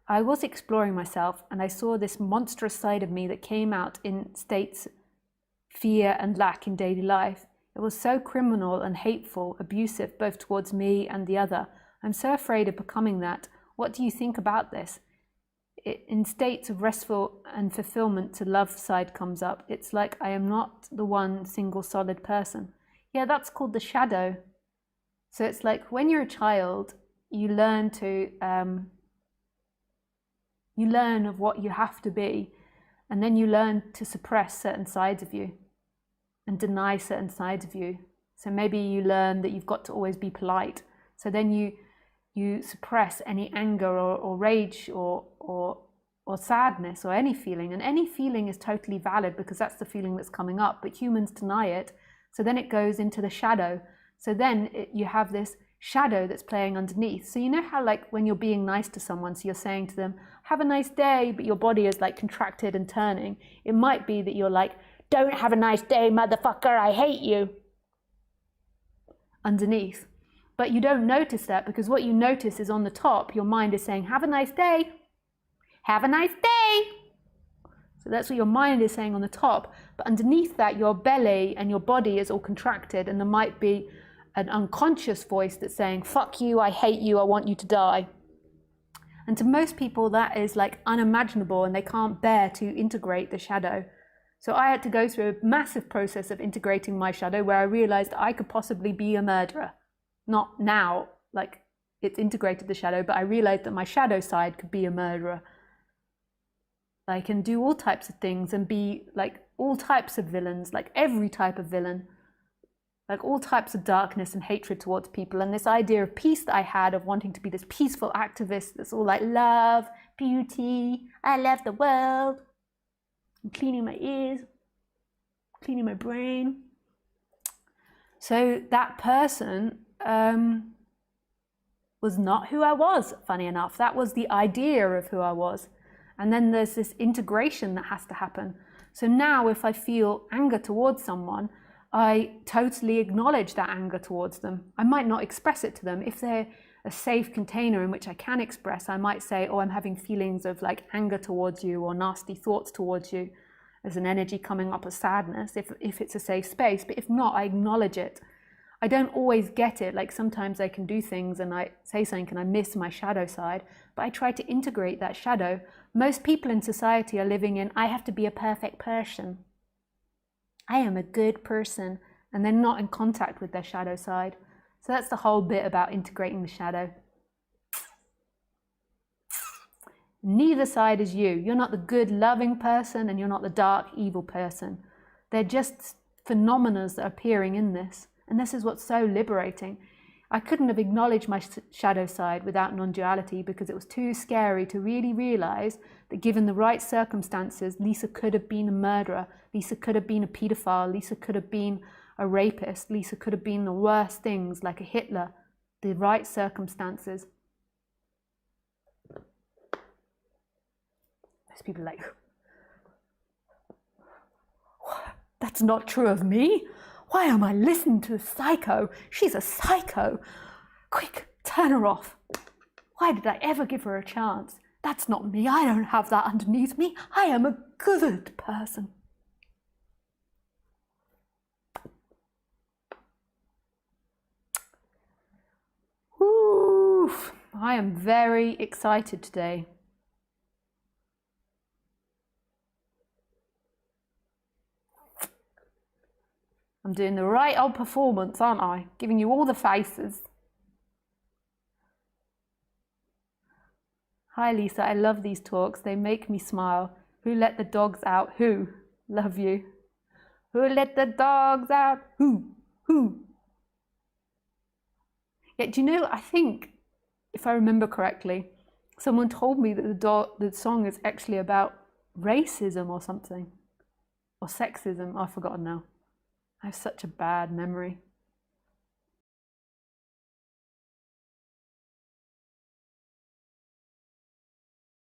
I was exploring myself and I saw this monstrous side of me that came out in states of fear and lack in daily life. It was so criminal and hateful, abusive, both towards me and the other. I'm so afraid of becoming that. What do you think about this? In states of restful and fulfillment, the love side comes up. It's like I am not the one single solid person. Yeah, that's called the shadow. So it's like when you're a child, you learn of what you have to be, and then you learn to suppress certain sides of you and deny certain sides of you. So maybe you learn that you've got to always be polite. So then you suppress any anger or rage or sadness or any feeling. And any feeling is totally valid because that's the feeling that's coming up, but humans deny it. So then it goes into the shadow. So then you have this shadow that's playing underneath. So you know how like when you're being nice to someone, so you're saying to them, have a nice day, but your body is like contracted and turning. It might be that you're like, don't have a nice day, motherfucker, I hate you, underneath. But you don't notice that because what you notice is on the top, your mind is saying, have a nice day, have a nice day. So that's what your mind is saying on the top. But underneath that, your belly and your body is all contracted, and there might be an unconscious voice that's saying, fuck you, I hate you, I want you to die. And to most people, that is like unimaginable, and they can't bear to integrate the shadow. So I had to go through a massive process of integrating my shadow where I realized I could possibly be a murderer. Not now, like it's integrated the shadow, but I realized that my shadow side could be a murderer. I can do all types of things and be like all types of villains, like every type of villain, like all types of darkness and hatred towards people. And this idea of peace that I had of wanting to be this peaceful activist that's all like love, beauty, I love the world. I'm cleaning my ears, cleaning my brain. So that person was not who I was, funny enough. That was the idea of who I was. And then there's this integration that has to happen. So now if I feel anger towards someone, I totally acknowledge that anger towards them. I might not express it to them. If they're a safe container in which I can express, I might say, oh, I'm having feelings of like anger towards you or nasty thoughts towards you, as an energy coming up as sadness, if it's a safe space. But if not, I acknowledge it. I don't always get it. Like sometimes I can do things and I say something and I miss my shadow side, but I try to integrate that shadow. Most people in society are living in, I have to be a perfect person. I am a good person, and they're not in contact with their shadow side. So that's the whole bit about integrating the shadow. Neither side is you. You're not the good, loving person, and you're not the dark, evil person. They're just phenomena that are appearing in this. And this is what's so liberating. I couldn't have acknowledged my shadow side without non-duality because it was too scary to really realize that given the right circumstances, Lisa could have been a murderer. Lisa could have been a pedophile. Lisa could have been a rapist. Lisa could have been the worst things like a Hitler. The right circumstances. Most people are like, that's not true of me. Why am I listening to a psycho? She's a psycho. Quick, turn her off. Why did I ever give her a chance? That's not me. I don't have that underneath me. I am a good person. Woo! I am very excited today. I'm doing the right old performance, aren't I? Giving you all the faces. Hi Lisa, I love these talks. They make me smile. Who let the dogs out? Who? Love you. Who let the dogs out? Who? Who? Yeah, do you know, I think, if I remember correctly, someone told me that the song is actually about racism or something. Or sexism. I've forgotten now. I have such a bad memory.